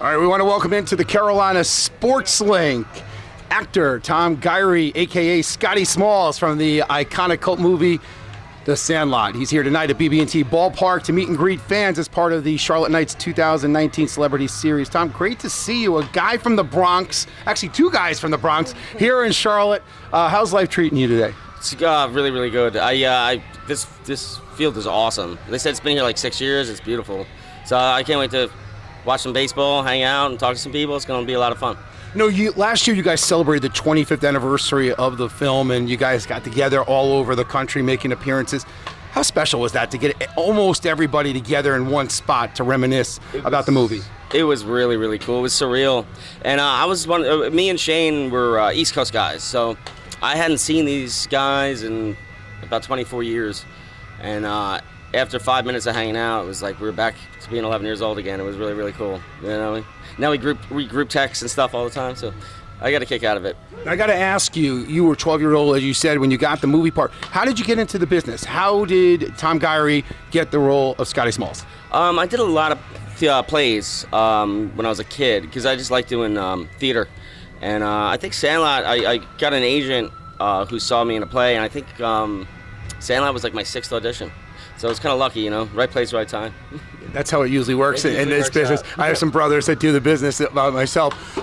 All right, we want to welcome into the Carolina Sports Link actor Tom Guiry, a.k.a. Scotty Smalls from the iconic cult movie, The Sandlot. He's here tonight at BB&T Ballpark to meet and greet fans as part of the Charlotte Knights 2019 Celebrity Series. Tom, great to see you. A guy from the Bronx, actually two guys from the Bronx, here in Charlotte. How's life treating you today? It's really, really good. This field is awesome. They said it's been here like 6 years. It's beautiful. So I can't wait to watch some baseball, hang out, and talk to some people. It's going to be a lot of fun. Last year you guys celebrated the 25th anniversary of the film, and you guys got together all over the country making appearances. How special was that to get almost everybody together in one spot to reminisce about the movie? It was really, really cool. It was surreal. And me and Shane were East Coast guys, so I hadn't seen these guys in about 24 years. And after 5 minutes of hanging out, it was like we were back to being 11 years old again. It was really, really cool. You know, now we group text and stuff all the time, so I got a kick out of it. I got to ask you, you were 12-year-old, as you said, when you got the movie part. How did you get into the business? How did Tom Guiry get the role of Scotty Smalls? I did a lot of plays when I was a kid because I just liked doing theater. And I think Sandlot, I got an agent who saw me in a play, and I think Sandlot was like my 6th audition. So it's kind of lucky, you know, right place, right time. That's how it usually works in this business. I have some brothers that do the business myself.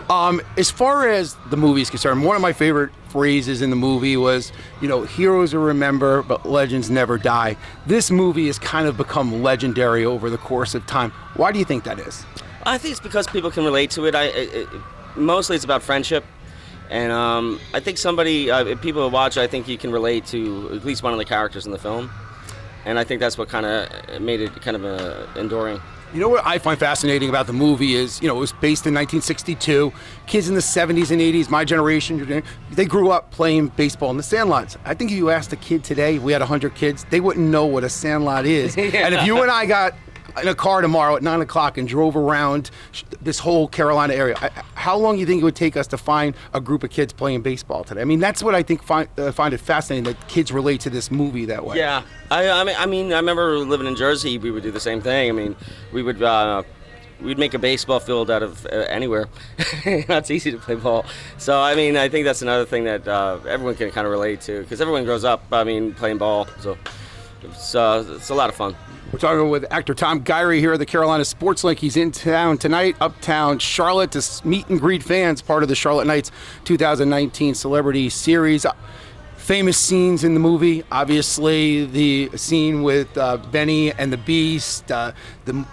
As far as the movie is concerned, one of my favorite phrases in the movie was, you know, heroes are remembered, but legends never die. This movie has kind of become legendary over the course of time. Why do you think that is? I think it's because people can relate to it. Mostly it's about friendship. And I think people who watch, I think you can relate to at least one of the characters in the film. And I think that's what kind of made it kind of enduring. You know what I find fascinating about the movie is, you know, it was based in 1962. Kids in the 70s and 80s, my generation, they grew up playing baseball in the sandlots. I think if you asked a kid today, we had 100 kids, they wouldn't know what a sandlot is. Yeah. And if you and I got in a car tomorrow at 9 o'clock and drove around this whole Carolina area, how long do you think it would take us to find a group of kids playing baseball today? I mean, that's what I think find it fascinating, that kids relate to this movie that way. Yeah, I mean, I remember living in Jersey, we would do the same thing. I mean, we'd make a baseball field out of anywhere. It's easy to play ball. So, I mean, I think that's another thing that everyone can kind of relate to, because everyone grows up, I mean, playing ball. So it's a lot of fun. We're talking with actor Tom Guiry here at the Carolina Sports Link. He's in town tonight, uptown Charlotte, to meet and greet fans, part of the Charlotte Knights 2019 Celebrity Series. Famous scenes in the movie, obviously the scene with Benny and the Beast, the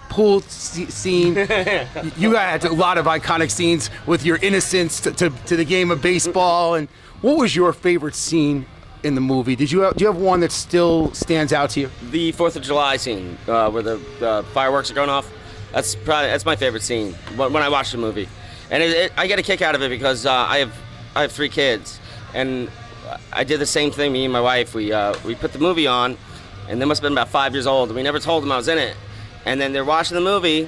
pool scene. You had a lot of iconic scenes with your innocence to the game of baseball. And what was your favorite scene in the movie? Do you have one that still stands out to you? The 4th of July scene where the fireworks are going off. That's my favorite scene when I watch the movie, and I get a kick out of it because I have 3 kids, and I did the same thing. Me and my wife, we put the movie on, and they must have been about 5 years old, and we never told them I was in it. And then they're watching the movie,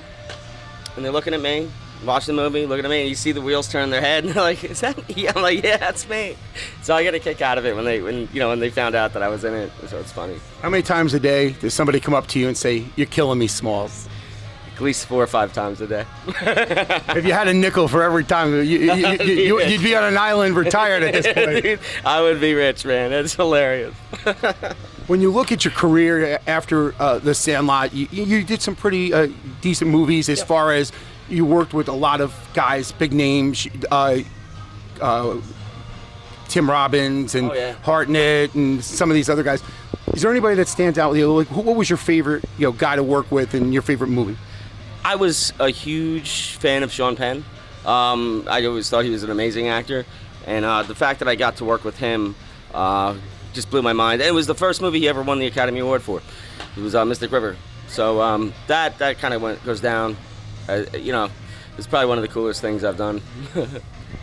and they're looking at me, watching the movie, looking at me, and you see the wheels turn their head, and they're like, "Is that me?" I'm like, "Yeah, that's me." So I get a kick out of it when they found out that I was in it. So it's funny. How many times a day does somebody come up to you and say, "You're killing me, Smalls"? At least 4 or 5 times a day. If you had a nickel for every time, you'd be on an island retired at this point. I would be rich, man. It's hilarious. When you look at your career after The Sandlot, you did some pretty decent movies as far as you worked with a lot of guys, big names, Tim Robbins and Hartnett and some of these other guys. Is there anybody that stands out with you? Like, what was your favorite guy to work with in your favorite movie? I was a huge fan of Sean Penn. I always thought he was an amazing actor, and the fact that I got to work with him just blew my mind. And it was the first movie he ever won the Academy Award for. It was Mystic River. So that kind of goes down. It's probably one of the coolest things I've done. He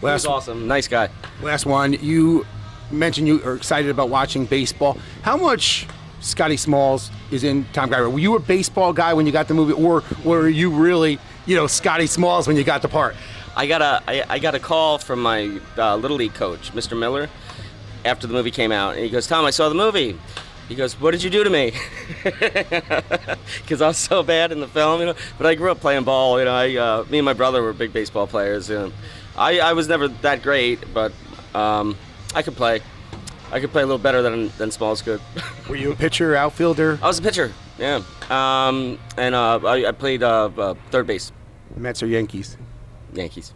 was awesome. Nice guy. Last one. You mentioned you are excited about watching baseball. How much Scotty Smalls is in Tom Guiry? Were you a baseball guy when you got the movie, or were you really, Scotty Smalls when you got the part? I got a call from my Little League coach, Mr. Miller, after the movie came out, and he goes, "Tom, I saw the movie." He goes, "What did you do to me?" Because I was so bad in the film, But I grew up playing ball, me and my brother were big baseball players. I was never that great, but I could play. I could play a little better than Smalls could. Were you a pitcher, outfielder? I was a pitcher, yeah. I played third base. Mets or Yankees? Yankees.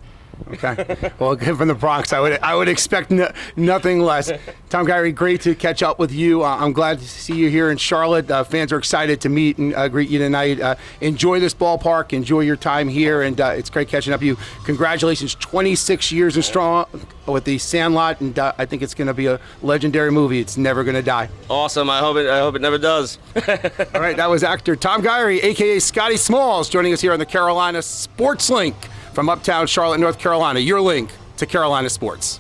Okay. Well, again, from the Bronx, I would expect nothing less. Tom Guiry, great to catch up with you. I'm glad to see you here in Charlotte. Fans are excited to meet and greet you tonight. Enjoy this ballpark. Enjoy your time here, and it's great catching up with you. Congratulations, 26 years and strong with the Sandlot, and I think it's going to be a legendary movie. It's never going to die. Awesome. I hope it never does. All right, that was actor Tom Guiry, a.k.a. Scotty Smalls, joining us here on the Carolina Sports Link from uptown Charlotte, North Carolina, your link to Carolina sports.